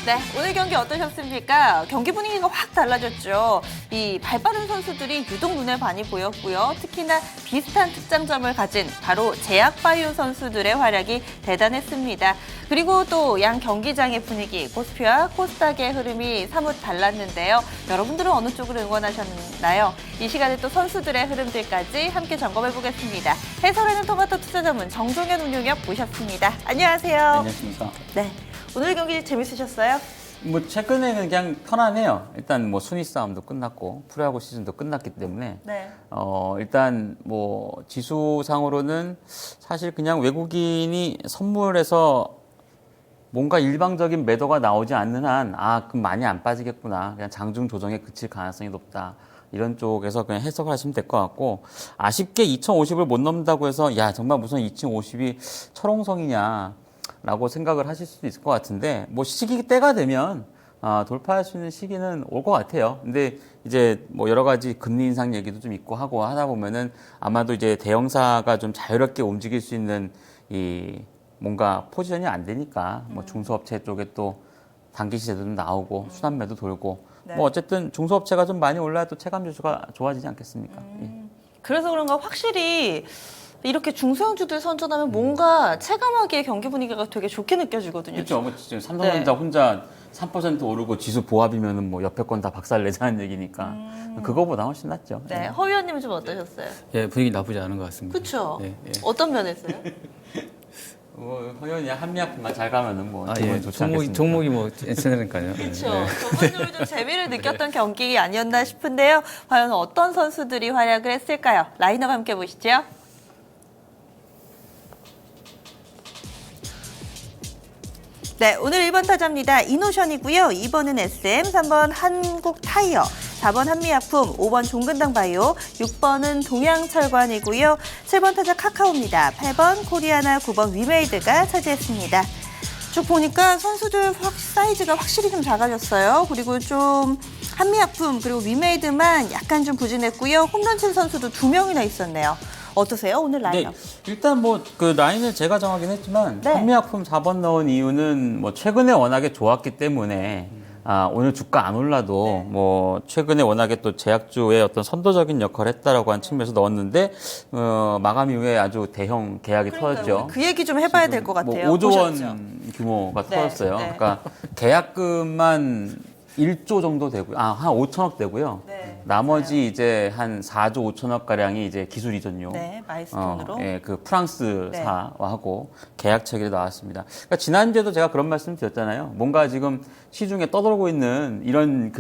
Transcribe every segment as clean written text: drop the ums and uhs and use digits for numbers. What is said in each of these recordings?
네, 오늘 경기 어떠셨습니까? 경기 분위기가 확 달라졌죠. 이 발빠른 선수들이 유독 눈에 많이 보였고요. 특히나 비슷한 특장점을 가진 바로 제약바이오 선수들의 활약이 대단했습니다. 그리고 또 양 경기장의 분위기, 고스피와 코스닥의 흐름이 사뭇 달랐는데요. 여러분들은 어느 쪽을 응원하셨나요? 이 시간에 또 선수들의 흐름들까지 함께 점검해보겠습니다. 해설에는 토마토 투자 전문 정종현 운용엽 모셨습니다. 안녕하세요. 안녕하십니까. 네. 오늘 경기 재밌으셨어요? 뭐 최근에는 그냥 편안해요. 일단 뭐 순위 싸움도 끝났고 프로야구 시즌도 끝났기 때문에 네. 일단 뭐 지수상으로는 사실 그냥 외국인이 선물해서 뭔가 일방적인 매도가 나오지 않는 한 그럼 많이 안 빠지겠구나. 그냥 장중 조정에 그칠 가능성이 높다. 이런 쪽에서 그냥 해석을 하시면 될 것 같고, 아쉽게 2050을 못 넘는다고 해서 야 정말 무슨 2050이 철옹성이냐 라고 생각을 하실 수도 있을 것 같은데, 뭐 때가 되면 돌파할 수 있는 시기는 올 것 같아요. 근데 이제 뭐 여러 가지 금리 인상 얘기도 좀 있고 하고 하다 보면은 아마도 이제 대형사가 좀 자유롭게 움직일 수 있는 이 뭔가 포지션이 안 되니까 뭐 중소업체 쪽에 또 단기 시세도 좀 나오고 순환매도 돌고 네. 뭐 어쨌든 중소업체가 좀 많이 올라야 또 체감 지수가 좋아지지 않겠습니까? 예. 그래서 그런가 확실히 이렇게 중소형주들 선전하면 뭔가 체감하기에 경기 분위기가 되게 좋게 느껴지거든요. 그렇죠. 뭐 지금 삼성전자 혼자 3% 오르고 지수 보합이면은 뭐 옆에 건 다 박살 내자는 얘기니까 그거보다 훨씬 낫죠. 네, 허 의원님은 좀 어떠셨어요? 예, 분위기 나쁘지 않은 것 같습니다. 그렇죠. 예, 예. 어떤 면에서요? 허연이 한미약품만 잘 가면은 뭐 예. 기분이 좋지 않겠습니까? 종목이 뭐 괜찮으니까요. 그렇죠. 예. 전반적으로 좀 재미를 느꼈던 경기 아니었나 싶은데요. 과연 어떤 선수들이 활약을 했을까요? 라인업 함께 보시죠. 네, 오늘 1번 타자입니다. 이노션이고요. 2번은 SM, 3번 한국타이어, 4번 한미약품, 5번 종근당바이오, 6번은 동양철관이고요. 7번 타자 카카오입니다. 8번 코리아나, 9번 위메이드가 차지했습니다. 쭉 보니까 선수들 사이즈가 확실히 좀 작아졌어요. 그리고 좀 한미약품 그리고 위메이드만 약간 좀 부진했고요. 홈런 친 선수도 2명이나 있었네요. 어떠세요? 오늘 라인업? 네, 일단 뭐 그 라인을 제가 정하긴 했지만 네. 한미약품 4번 넣은 이유는 뭐 최근에 워낙에 좋았기 때문에 오늘 주가 안 올라도 네. 뭐 최근에 워낙에 또 제약주의 어떤 선도적인 역할을 했다라고 한 측면에서 넣었는데 마감 이후에 아주 대형 계약이 터졌죠. 그 얘기 좀 해봐야 될 것 같아요. 뭐 5조 원 보셨죠? 규모가 네, 터졌어요. 네. 그러니까 계약금만 1조 정도 되고요. 한 5천억 되고요. 네, 나머지 맞아요. 이제 한 4조 5천억 가량이 이제 기술 이전료. 네, 마이스톤으로. 그 프랑스사하고 계약 체결이 나왔습니다. 그러니까 지난주에도 제가 그런 말씀 드렸잖아요. 뭔가 지금 시중에 떠돌고 있는 이런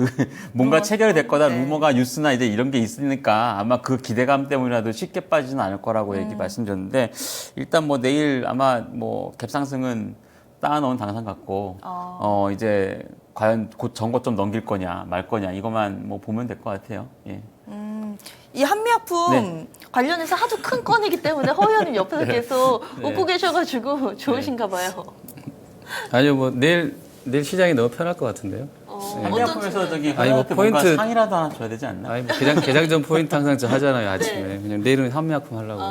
뭔가 루머, 체결이 될 거다 네. 루머가 뉴스나 이제 이런 게 있으니까 아마 그 기대감 때문이라도 쉽게 빠지지는 않을 거라고 말씀드렸는데, 일단 뭐 내일 아마 뭐 갭상승은 쌓아놓은 당상 같고 이제 과연 곧 정고점 넘길 거냐 말 거냐 이것만 뭐 보면 될 것 같아요. 예. 이 한미약품 네. 관련해서 하도 큰 건이기 때문에 허 의원님 옆에서 계속 웃고 계셔가지고 좋으신가 봐요. 아니요, 뭐 내일 시장이 너무 편할 것 같은데요. 한미약품에서 저기 아니, 뭐 허연한테 뭔가 포인트- 상이라도 하나 줘야 되지 않나? 아니, 뭐 개장전 포인트 항상 저 하잖아요, 아침에. 그냥 내일은 한미약품 하려고.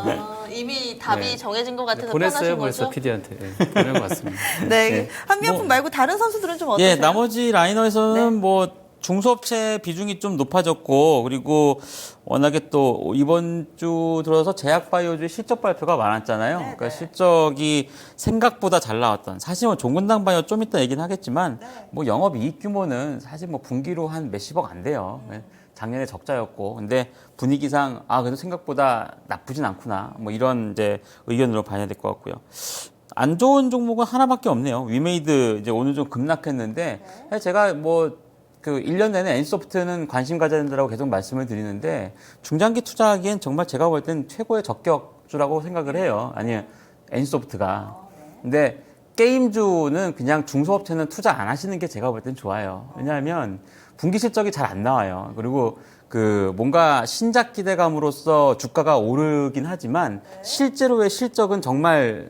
이미 답이 네. 정해진 것 같아서 보냈어요, 편하신 거죠? PD한테. 예, 보낸 것 같습니다. 네, 네. 한미약품 말고 다른 선수들은 좀 어떠세요? 예, 나머지 라이너에서는 네. 뭐 중소업체 비중이 좀 높아졌고, 그리고 워낙에 또 이번 주 들어서 제약바이오주 실적 발표가 많았잖아요. 네, 그러니까 네. 실적이 생각보다 잘 나왔던, 사실 뭐 종근당바이오 좀 이따 얘기는 하겠지만 네. 뭐 영업이익 규모는 사실 뭐 분기로 한 몇십억 안 돼요. 작년에 적자였고, 근데 분위기상 그래도 생각보다 나쁘진 않구나, 뭐 이런 이제 의견으로 봐야 될 것 같고요. 안 좋은 종목은 하나밖에 없네요. 위메이드 이제 오늘 좀 급락했는데, 사실 제가 뭐 그 1년 내내 N소프트는 관심 가져야 된다고 계속 말씀을 드리는데, 중장기 투자하기엔 정말 제가 볼 땐 최고의 적격주라고 생각을 해요. 아니, N소프트가. 근데 게임주는 그냥 중소업체는 투자 안 하시는 게 제가 볼 땐 좋아요. 왜냐하면 분기 실적이 잘 안 나와요. 그리고 그 뭔가 신작 기대감으로써 주가가 오르긴 하지만 실제로의 실적은 정말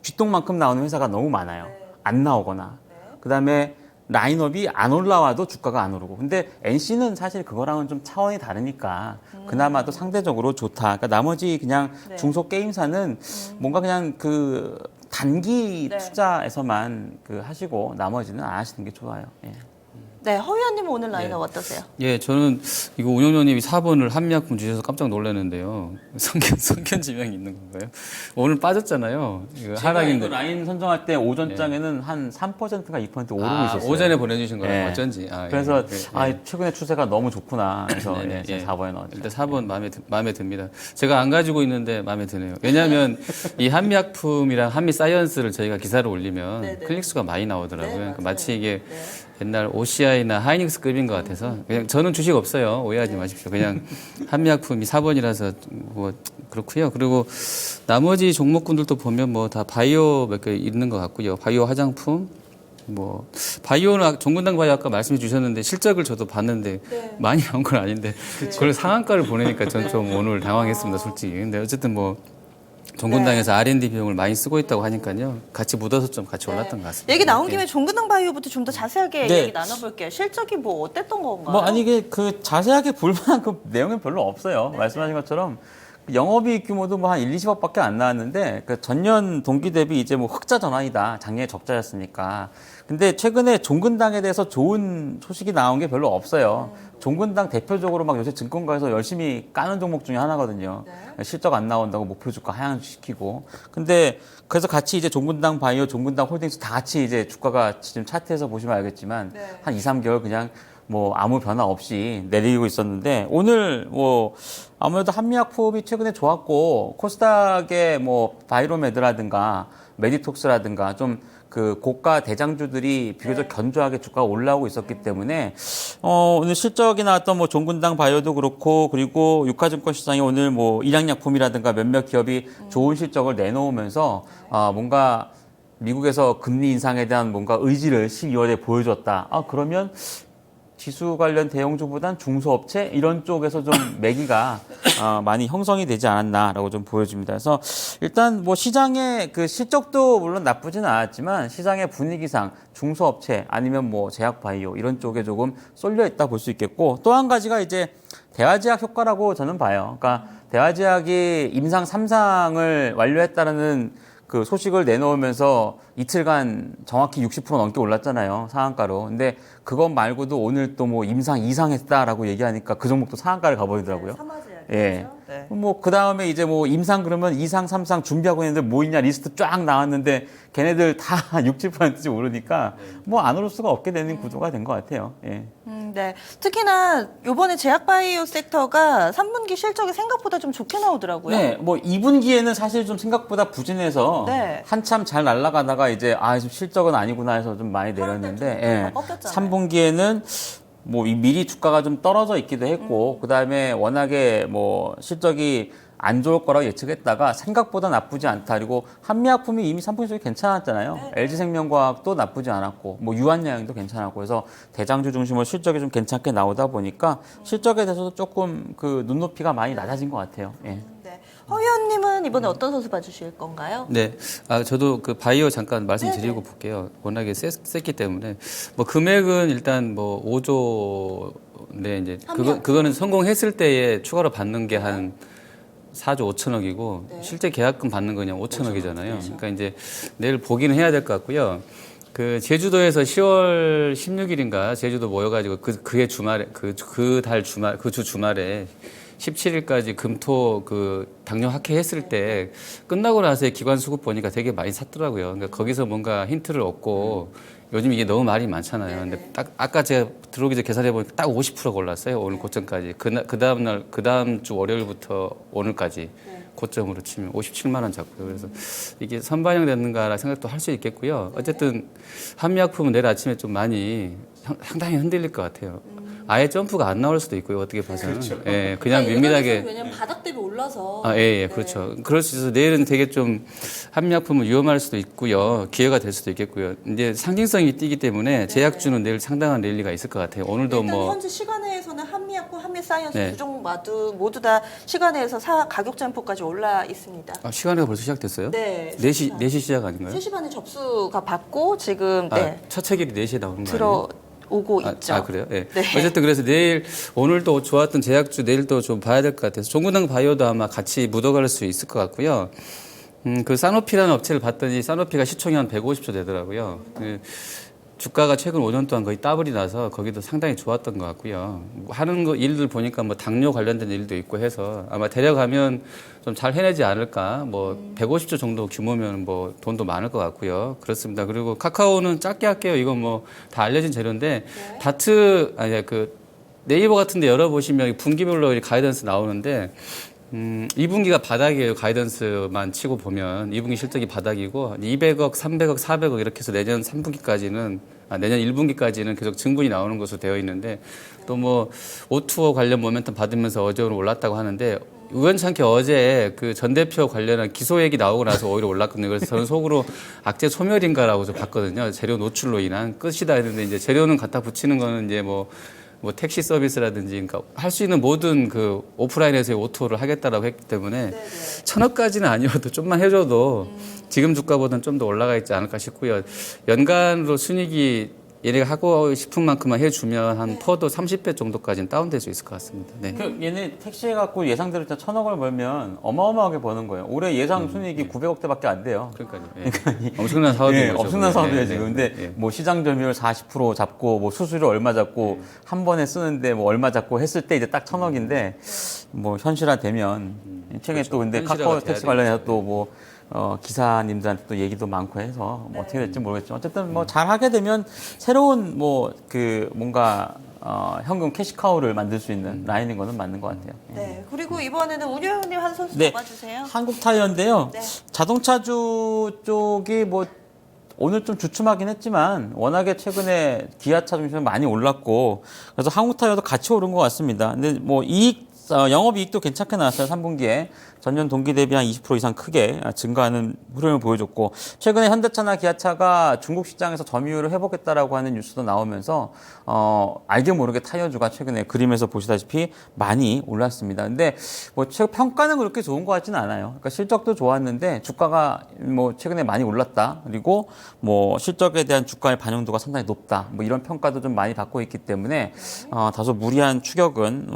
쥐똥만큼 나오는 회사가 너무 많아요. 안 나오거나. 그다음에 라인업이 안 올라와도 주가가 안 오르고. 근데 NC는 사실 그거랑은 좀 차원이 다르니까 그나마 도 상대적으로 좋다. 그러니까 나머지 그냥 네. 중소 게임사는 뭔가 그냥 그 단기 네. 투자에서만 그 하시고 나머지는 안 하시는 게 좋아요. 예. 네, 허 의원님은 오늘 라인업 어떠세요? 예, 저는 이거 운영위원님이 4번을 한미약품 주셔서 깜짝 놀랐는데요. 성견 지명이 있는 건가요? 오늘 빠졌잖아요. 이거 제가 하락인데. 이거 라인 선정할 때 오전장에는 한 3%가 2% 오르고 있었어요. 오전에 보내주신 거예요. 예. 어쩐지. 그래서 예. 최근에 추세가 너무 좋구나. 그래서 네네, 예, 4번에 넣었죠. 일단 4번 마음에 듭니다. 제가 안 가지고 있는데 마음에 드네요. 왜냐하면 이 한미약품이랑 한미사이언스를 저희가 기사를 올리면 네네. 클릭수가 많이 나오더라고요. 네, 그러니까 맞아요. 마치 이게 네. 옛날 OCI나 하이닉스급인 것 같아서 그냥 저는 주식 없어요. 오해하지 마십시오. 그냥 한미약품이 4번이라서 뭐 그렇고요. 그리고 나머지 종목군들도 보면 뭐 다 바이오 몇 개 있는 것 같고요. 바이오 화장품 뭐 바이오는 종근당 바이오 아까 말씀해 주셨는데 실적을 저도 봤는데 네. 많이 나온 건 아닌데 그걸 상한가를 보내니까 전 좀 오늘 당황했습니다, 솔직히. 근데 어쨌든 뭐 종근당에서 R&D 비용을 많이 쓰고 있다고 하니까요. 같이 묻어서 좀 같이 올랐던 것 같습니다. 얘기 나온 예. 김에 종근당 바이오부터 좀 더 자세하게 네. 얘기 나눠볼게요. 실적이 뭐 어땠던 건가요? 뭐 아니 이게 그 자세하게 볼 만한 그 내용은 별로 없어요. 말씀하신 것처럼 영업이익 규모도 뭐 한 1, 20억밖에 안 나왔는데 그 전년 동기 대비 이제 뭐 흑자 전환이다. 작년에 적자였으니까. 근데 최근에 종근당에 대해서 좋은 소식이 나온 게 별로 없어요. 종근당 대표적으로 막 요새 증권가에서 열심히 까는 종목 중에 하나거든요. 실적 안 나온다고 목표 주가 하향시키고. 근데 그래서 같이 이제 종근당 바이오, 종근당 홀딩스 다 같이 이제 주가가 지금 차트에서 보시면 알겠지만 한 2, 3개월 그냥 뭐 아무 변화 없이 내리고 있었는데 오늘 뭐 아무래도 한미약품이 최근에 좋았고 코스닥의 뭐 바이로메드라든가 메디톡스라든가 좀 그 고가 대장주들이 비교적 견조하게 주가가 올라오고 있었기 때문에 오늘 실적이 나왔던 뭐 종근당 바이오도 그렇고 그리고 유가증권 시장이 오늘 뭐 일양약품이라든가 몇몇 기업이 좋은 실적을 내놓으면서 뭔가 미국에서 금리 인상에 대한 뭔가 의지를 12월에 보여줬다. 그러면 지수 관련 대형주보단 중소업체 이런 쪽에서 좀 매기가 많이 형성이 되지 않았나라고 좀 보여집니다. 그래서 일단 뭐 시장의 그 실적도 물론 나쁘지는 않았지만 시장의 분위기상 중소업체 아니면 뭐 제약바이오 이런 쪽에 조금 쏠려 있다 볼 수 있겠고 또 한 가지가 이제 대화제약 효과라고 저는 봐요. 그러니까 대화제약이 임상 3상을 완료했다는 그 소식을 내놓으면서 이틀간 정확히 60% 넘게 올랐잖아요. 상한가로. 근데 그것 말고도 오늘 또 뭐 임상 2상 했다라고 얘기하니까 그 종목도 상한가를 가버리더라고요. 예. 네. 뭐 그 다음에 이제 뭐 임상 그러면 2상, 3상 준비하고 있는데 뭐 있냐 리스트 쫙 나왔는데 걔네들 다 6, 7%씩 오르니까 뭐 안 오를 수가 없게 되는 구조가 된 것 같아요. 예. 네. 특히나 이번에 제약바이오 섹터가 3분기 실적이 생각보다 좀 좋게 나오더라고요. 네, 뭐 2분기에는 사실 좀 생각보다 부진해서 네. 한참 잘 날아가다가 이제 좀 실적은 아니구나 해서 좀 많이 내렸는데, 좀 꺾였잖아요. 3분기에는 뭐 미리 주가가 좀 떨어져 있기도 했고, 그 다음에 워낙에 뭐 실적이 안 좋을 거라고 예측했다가 생각보다 나쁘지 않다. 그리고 한미약품이 이미 3분기 쪽이 괜찮았잖아요. LG생명과학도 나쁘지 않았고, 뭐 유한양행도 괜찮았고, 그래서 대장주 중심으로 실적이 좀 괜찮게 나오다 보니까 실적에 대해서도 조금 그 눈높이가 많이 낮아진 것 같아요. 예. 네. 허 의원님은 이번에 어떤 선수 봐주실 건가요? 네. 저도 그 바이오 잠깐 말씀드리고 볼게요. 워낙에 셌기 때문에. 뭐 금액은 일단 뭐 5조인데 이제 그거는 성공했을 때에 추가로 받는 게 한 4조 5천억이고 실제 계약금 받는 거 그냥 5천억이잖아요. 그러니까 이제 내일 보기는 해야 될 것 같고요. 그 제주도에서 10월 16일인가 제주도 모여가지고 그해 주말에 그 주 주말에 17일까지 금토 그 당뇨 학회했을 때 끝나고 나서의 기관 수급 보니까 되게 많이 샀더라고요. 그러니까 거기서 뭔가 힌트를 얻고 요즘 이게 너무 말이 많잖아요. 근데 딱 아까 제가 들어오기 전에 계산해 보니까 딱 50%가 올랐어요. 오늘 고점까지. 그 다음 주 월요일부터 오늘까지 고점으로 치면 57만 원 잡고요. 그래서 이게 선반영됐는가라 생각도 할 수 있겠고요. 어쨌든 한미약품은 내일 아침에 좀 많이 상당히 흔들릴 것 같아요. 아예 점프가 안 나올 수도 있고요. 어떻게 봐서는. 예, 그냥 밋밋하게. 왜냐면 바닥 대비 올라서. 그렇죠. 그럴 수 있어서 내일은 되게 좀 한미약품은 위험할 수도 있고요. 기회가 될 수도 있겠고요. 이제 상징성이 뛰기 때문에 제약주는 내일 상당한 랠리가 있을 것 같아요. 오늘도 일단 뭐. 현재 시간외에서는 한미약품, 한미사이언스 네. 두 종목 모두 다 시간외에서 가격 점포까지 올라 있습니다. 시간이 벌써 시작됐어요? 네. 4시 시작 아닌가요? 3시 반에 접수가 받고 지금 첫 책일이 4시에 나오는 거 아니에요? 들어오고 있죠. 그래요? 예. 네. 어쨌든 그래서 내일, 오늘도 좋았던 제약주 내일도 좀 봐야 될 것 같아서 종근당 바이오도 아마 같이 묻어갈 수 있을 것 같고요. 그 사노피라는 업체를 봤더니 사노피가 시총이 한 150조 되더라고요. 주가가 최근 5년 동안 거의 더블이 나서 거기도 상당히 좋았던 것 같고요. 하는 거 일들 보니까 뭐 당뇨 관련된 일도 있고 해서 아마 데려가면 좀 잘 해내지 않을까. 뭐 150조 정도 규모면 뭐 돈도 많을 것 같고요. 그렇습니다. 그리고 카카오는 작게 할게요. 이건 뭐 다 알려진 재료인데 네이버 같은 데 열어보시면 분기별로 가이던스 나오는데 2분기가 바닥이에요. 가이던스만 치고 보면 2분기 실적이 바닥이고 200억, 300억, 400억 이렇게 해서 내년 3분기까지는 내년 1분기까지는 계속 증분이 나오는 것으로 되어 있는데 또 뭐 O2O 관련 모멘텀 받으면서 어제 오늘 올랐다고 하는데 우연찮게 어제 그 전 대표 관련한 기소액이 나오고 나서 오히려 올랐거든요. 그래서 저는 속으로 악재 소멸인가라고 좀 봤거든요. 재료 노출로 인한 끝이다 했는데 이제 재료는 갖다 붙이는 거는 이제 뭐 택시 서비스라든지, 그러니까 할 수 있는 모든 그 오프라인에서의 오토를 하겠다라고 했기 때문에 1,000억까지는 아니어도 좀만 해줘도 지금 주가보다는 좀 더 올라가 있지 않을까 싶고요. 연간으로 순이익이 얘네가 하고 싶은 만큼만 해주면 한 퍼도 30배 정도까지는 다운될 수 있을 것 같습니다. 네. 얘네 택시 해갖고 예상대로 1,000억을 벌면 어마어마하게 버는 거예요. 올해 예상 순이익이 900억대밖에 안 돼요. 그러니까요. 엄청난 사업이에요. 엄청난 사업이에요, 지금. 근데 뭐 시장 점유율 40% 잡고 뭐 수수료 얼마 잡고 한 번에 쓰는데 뭐 얼마 잡고 했을 때 이제 딱 1,000억인데 뭐 현실화되면 최근에 또 근데 카카오 택시 관련해서 또 뭐 기사님들한테 또 얘기도 많고 해서 뭐 어떻게 될지 모르겠지만 어쨌든 뭐 잘 하게 되면 새로운 뭐 그 뭔가 현금 캐시카우를 만들 수 있는 라인인 거는 맞는 것 같아요. 네. 그리고 이번에는 운영님 한 선수 네. 뽑아주세요. 한국타이어인데요. 네. 자동차주 쪽이 뭐 오늘 좀 주춤하긴 했지만 워낙에 최근에 기아차 중심으로 많이 올랐고 그래서 한국타이어도 같이 오른 것 같습니다. 근데 뭐 영업이익도 괜찮게 나왔어요. 3분기에. 전년 동기 대비 한 20% 이상 크게 증가하는 흐름을 보여줬고 최근에 현대차나 기아차가 중국 시장에서 점유율을 회복했다라고 하는 뉴스도 나오면서 알게 모르게 타이어주가 최근에 그림에서 보시다시피 많이 올랐습니다. 근데 뭐 평가는 그렇게 좋은 것 같지는 않아요. 그러니까 실적도 좋았는데 주가가 뭐 최근에 많이 올랐다. 그리고 뭐 실적에 대한 주가의 반영도가 상당히 높다. 뭐 이런 평가도 좀 많이 받고 있기 때문에 다소 무리한 추격은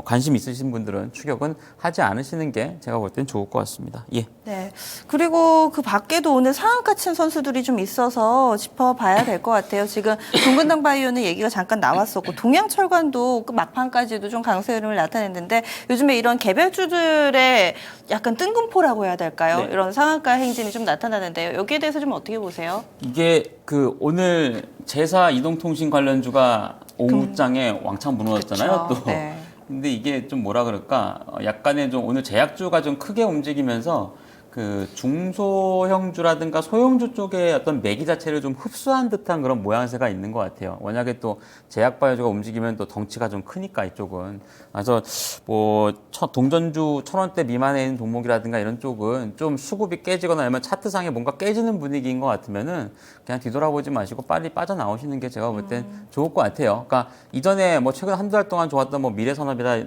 관심 있으신 분들은 추격은 하지 않으시는 게 제가 볼 땐 좋을 것 같습니다. 예. 네. 그리고 그 밖에도 오늘 상한가 친 선수들이 좀 있어서 짚어봐야 될 것 같아요. 지금 종근당 바이오는 얘기가 잠깐 나왔었고 동양철관도 그 막판까지도 좀 강세 흐름을 나타냈는데 요즘에 이런 개별주들의 약간 뜬금포라고 해야 될까요? 네. 이런 상한가 행진이 좀 나타나는데요. 여기에 대해서 좀 어떻게 보세요? 이게 그 오늘 제사 이동통신 관련주가 오후장에 왕창 무너졌잖아요. 그쵸. 또. 네. 근데 이게 좀 뭐라 그럴까 약간의 좀 오늘 제약주가 좀 크게 움직이면서 그 중소형주라든가 소형주 쪽의 어떤 매기 자체를 좀 흡수한 듯한 그런 모양새가 있는 것 같아요. 워낙에 또 제약바이오주가 움직이면 또 덩치가 좀 크니까 이쪽은. 그래서 뭐 동전주 1,000원대 미만에 있는 종목이라든가 이런 쪽은 좀 수급이 깨지거나 아니면 차트상에 뭔가 깨지는 분위기인 것 같으면은 그냥 뒤돌아보지 마시고 빨리 빠져나오시는 게 제가 볼 땐 좋을 것 같아요. 그러니까 이전에 뭐 최근 한두 달 동안 좋았던 뭐 미래산업이라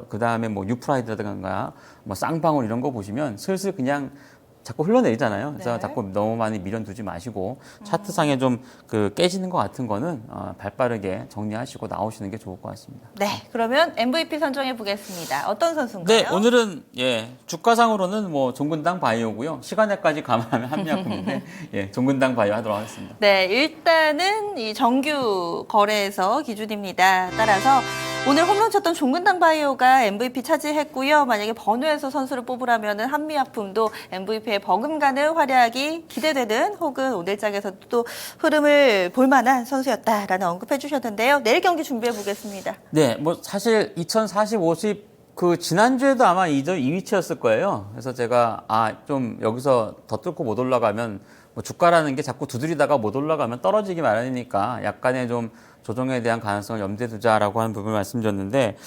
그 다음에 뭐 뉴프라이드라든가 뭐 쌍방울 이런 거 보시면 슬슬 그냥 자꾸 흘러내리잖아요. 그래서 네. 자꾸 너무 많이 미련두지 마시고 차트상에 좀 그 깨지는 것 같은 거는 발빠르게 정리하시고 나오시는 게 좋을 것 같습니다. 네. 그러면 MVP 선정해 보겠습니다. 어떤 선수인가요? 네, 오늘은 주가상으로는 뭐 종근당 바이오고요. 시간에까지 감안하면 한미약품인데 종근당 바이오 하도록 하겠습니다. 네, 일단은 이 정규 거래에서 기준입니다. 따라서 오늘 홈런 쳤던 종근당 바이오가 MVP 차지했고요. 만약에 번호에서 선수를 뽑으라면은 한미약품도 MVP에 버금가는 활약이 기대되는 혹은 오늘장에서 또 흐름을 볼만한 선수였다라는 언급해 주셨는데요. 내일 경기 준비해 보겠습니다. 네, 뭐 사실 2040, 50 그 지난주에도 아마 이 위치였을 거예요. 그래서 제가 좀 여기서 더 뚫고 못 올라가면 뭐 주가라는 게 자꾸 두드리다가 못 올라가면 떨어지기 마련이니까 약간의 좀 조정에 대한 가능성을 염두에 두자라고 하는 부분을 말씀드렸는데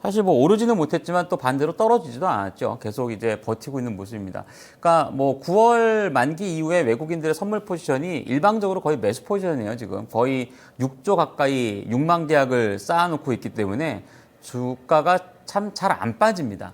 사실 뭐 오르지는 못했지만 또 반대로 떨어지지도 않았죠. 계속 이제 버티고 있는 모습입니다. 그러니까 뭐 9월 만기 이후에 외국인들의 선물 포지션이 일방적으로 거의 매수 포지션이에요. 지금 거의 6조 가까이 6만 계약을 쌓아놓고 있기 때문에 주가가 참 잘 안 빠집니다.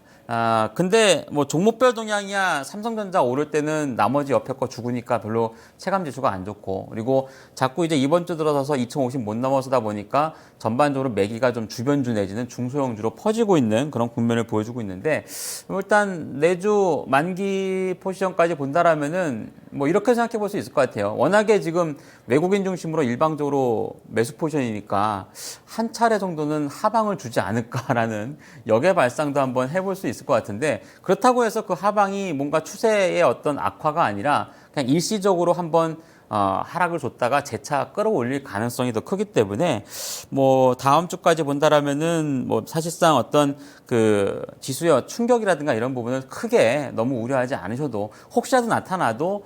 근데 뭐 종목별 동향이야 삼성전자 오를 때는 나머지 옆에 거 죽으니까 별로 체감 지수가 안 좋고, 그리고 자꾸 이제 이번 주 들어서서 2050 못 넘어서다 보니까 전반적으로 매기가 좀 주변주 내지는 중소형주로 퍼지고 있는 그런 국면을 보여주고 있는데, 일단 내주 만기 포지션까지 본다라면은 뭐 이렇게 생각해 볼 수 있을 것 같아요. 워낙에 지금 외국인 중심으로 일방적으로 매수 포지션이니까 한 차례 정도는 하방을 주지 않을까라는 역의 발상도 한번 해볼 수 있을 것 같은데, 그렇다고 해서 그 하방이 뭔가 추세의 어떤 악화가 아니라 그냥 일시적으로 한번 하락을 줬다가 재차 끌어올릴 가능성이 더 크기 때문에, 뭐 다음 주까지 본다라면은 뭐 사실상 어떤 그 지수의 충격이라든가 이런 부분을 크게 너무 우려하지 않으셔도, 혹시라도 나타나도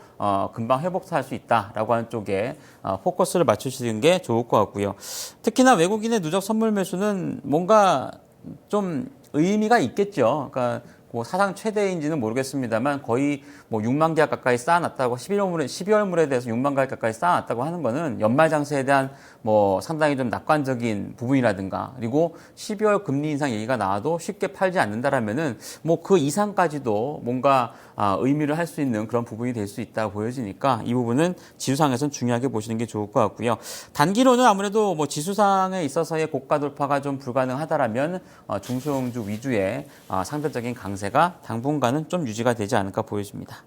금방 회복할 수 있다라고 하는 쪽에 포커스를 맞추시는 게 좋을 것 같고요. 특히나 외국인의 누적 선물 매수는 뭔가 좀 의미가 있겠죠. 그러니까 뭐 사상 최대인지는 모르겠습니다만 거의 뭐 6만 계약 가까이 쌓아놨다고, 12월물에 대해서 6만 계약 가까이 쌓아놨다고 하는 거는 연말 장세에 대한 뭐 상당히 좀 낙관적인 부분이라든가, 그리고 12월 금리 인상 얘기가 나와도 쉽게 팔지 않는다라면은 뭐 그 이상까지도 뭔가 의미를 할 수 있는 그런 부분이 될 수 있다고 보여지니까, 이 부분은 지수상에서는 중요하게 보시는 게 좋을 것 같고요. 단기로는 아무래도 뭐 지수상에 있어서의 고가 돌파가 좀 불가능하다라면 중소형주 위주의 상대적인 강세가 당분간은 좀 유지가 되지 않을까 보여집니다.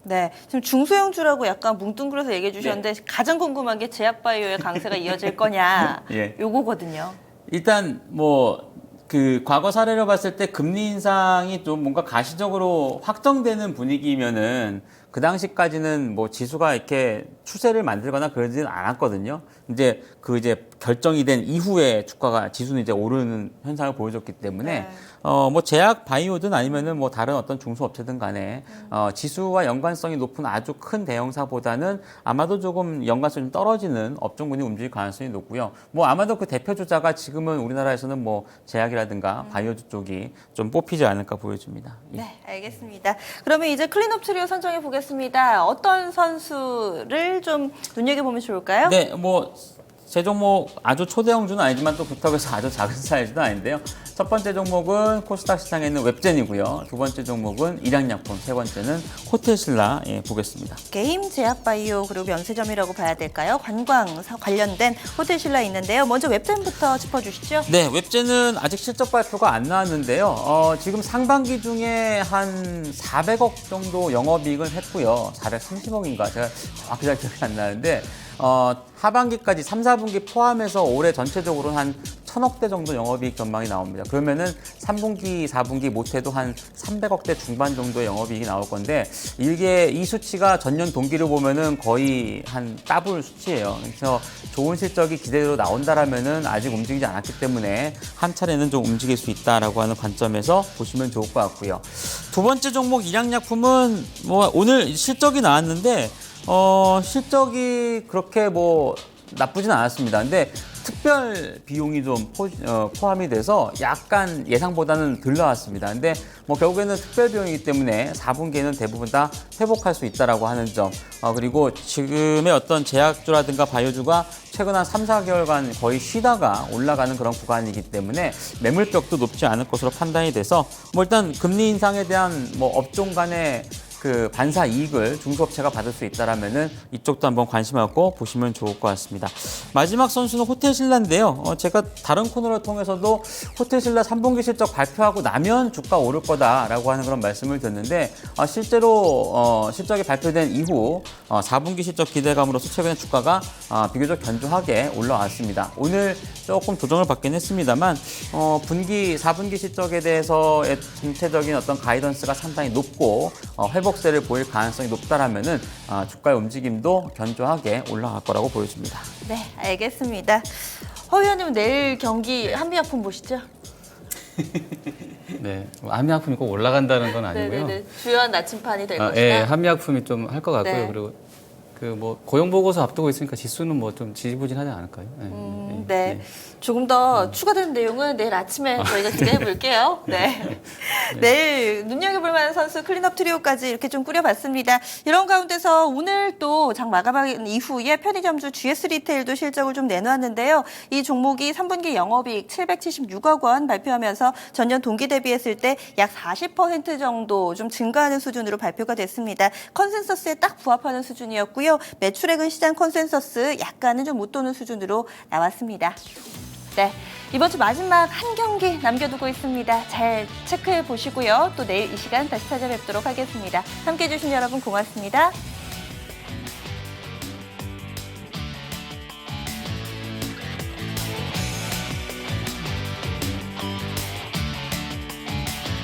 네, 지금 중소형주라고 약간 뭉뚱그려서 얘기해 주셨는데 가장 궁금한 게 제약바이오의 강세가 이어질 거냐, 예. 요거거든요. 일단 뭐 그 과거 사례를 봤을 때 금리 인상이 좀 뭔가 가시적으로 확정되는 분위기면은 그 당시까지는 뭐 지수가 이렇게 추세를 만들거나 그러지는 않았거든요. 이제 결정이 된 이후에 지수는 이제 오르는 현상을 보여줬기 때문에, 네. 뭐 제약 바이오든 아니면은 뭐 다른 어떤 중소업체든 간에 지수와 연관성이 높은 아주 큰 대형사보다는 아마도 조금 연관성이 좀 떨어지는 업종군이 움직일 가능성이 높고요. 뭐 아마도 그 대표 주자가 지금은 우리나라에서는 뭐 제약이라든가 바이오주 쪽이 좀 뽑히지 않을까 보여집니다. 예. 네, 알겠습니다. 그러면 이제 클린업 트리오 선정해 보겠습니다. 어떤 선수를 좀 눈여겨보면 좋을까요? 네, 뭐 제 종목 아주 초대형주는 아니지만 또 그렇다고 해서 아주 작은 사이즈도 아닌데요. 첫 번째 종목은 코스닥 시장에 있는 웹젠이고요. 두 번째 종목은 일양약품, 세 번째는 호텔신라 보겠습니다. 게임, 제약바이오, 그리고 면세점이라고 봐야 될까요? 관광 관련된 호텔신라 있는데요. 먼저 웹젠부터 짚어주시죠. 네, 웹젠은 아직 실적 발표가 안 나왔는데요. 지금 상반기 중에 한 400억 정도 영업이익을 했고요. 430억인가? 제가 정확히 잘 기억이 안 나는데, 하반기까지 3, 4분기 포함해서 올해 전체적으로 한 1,000억대 정도 영업이익 전망이 나옵니다. 그러면은 3분기, 4분기 못해도 한 300억대 중반 정도의 영업이익이 나올 건데, 이게 이 수치가 전년 동기를 보면은 거의 한 더블 수치예요. 그래서 좋은 실적이 기대대로 나온다라면은 아직 움직이지 않았기 때문에 한 차례는 좀 움직일 수 있다라고 하는 관점에서 보시면 좋을 것 같고요. 두 번째 종목 일양약품은 뭐 오늘 실적이 나왔는데, 실적이 그렇게 뭐 나쁘진 않았습니다. 근데 특별 비용이 좀 포함이 돼서 약간 예상보다는 덜 나왔습니다. 근데 뭐 결국에는 특별 비용이기 때문에 4분기에는 대부분 다 회복할 수 있다라고 하는 점, 그리고 지금의 어떤 제약주라든가 바이오주가 최근 한 3, 4개월간 거의 쉬다가 올라가는 그런 구간이기 때문에 매물벽도 높지 않을 것으로 판단이 돼서, 뭐 일단 금리 인상에 대한 뭐 업종 간의 그 반사 이익을 중소업체가 받을 수 있다라면은 이쪽도 한번 관심 갖고 보시면 좋을 것 같습니다. 마지막 선수는 호텔신라인데요. 제가 다른 코너를 통해서도 호텔신라 3분기 실적 발표하고 나면 주가 오를 거다라고 하는 그런 말씀을 드렸는데, 실제로 실적이 발표된 이후 4분기 실적 기대감으로서 최근에 주가가 비교적 견조하게 올라왔습니다. 오늘 조금 조정을 받긴 했습니다만, 4분기 실적에 대해서의 전체적인 어떤 가이던스가 상당히 높고 회복세를 보일 가능성이 높다라면은 주가의 움직임도 견조하게 올라갈 거라고 보여집니다. 네, 알겠습니다. 허 의원님은 내일 경기 한미약품 보시죠? 네, 한미약품이 꼭 올라간다는 건 아니고요. 네네네. 주요한 나침판이 될 것이다. 예, 한미약품이 좀 할 것 같고요. 네. 그리고 그 뭐 고용 보고서 앞두고 있으니까 지수는 뭐 좀 지지부진하지 않을까요? 네. 조금 더 추가된 내용은 내일 아침에 저희가 기대해 볼게요. 네. 내일 눈여겨볼 만한 선수 클린업 트리오까지 이렇게 좀 꾸려봤습니다. 이런 가운데서 오늘 또 장 마감한 이후에 편의점주 GS 리테일도 실적을 좀 내놓았는데요. 이 종목이 3분기 영업이익 776억 원 발표하면서 전년 동기 대비했을 때 약 40% 정도 좀 증가하는 수준으로 발표가 됐습니다. 컨센서스에 딱 부합하는 수준이었고요. 매출액은 시장 컨센서스 약간은 좀 못 도는 수준으로 나왔습니다. 네, 이번 주 마지막 한 경기 남겨두고 있습니다. 잘 체크해 보시고요. 또 내일 이 시간 다시 찾아뵙도록 하겠습니다. 함께해 주신 여러분 고맙습니다.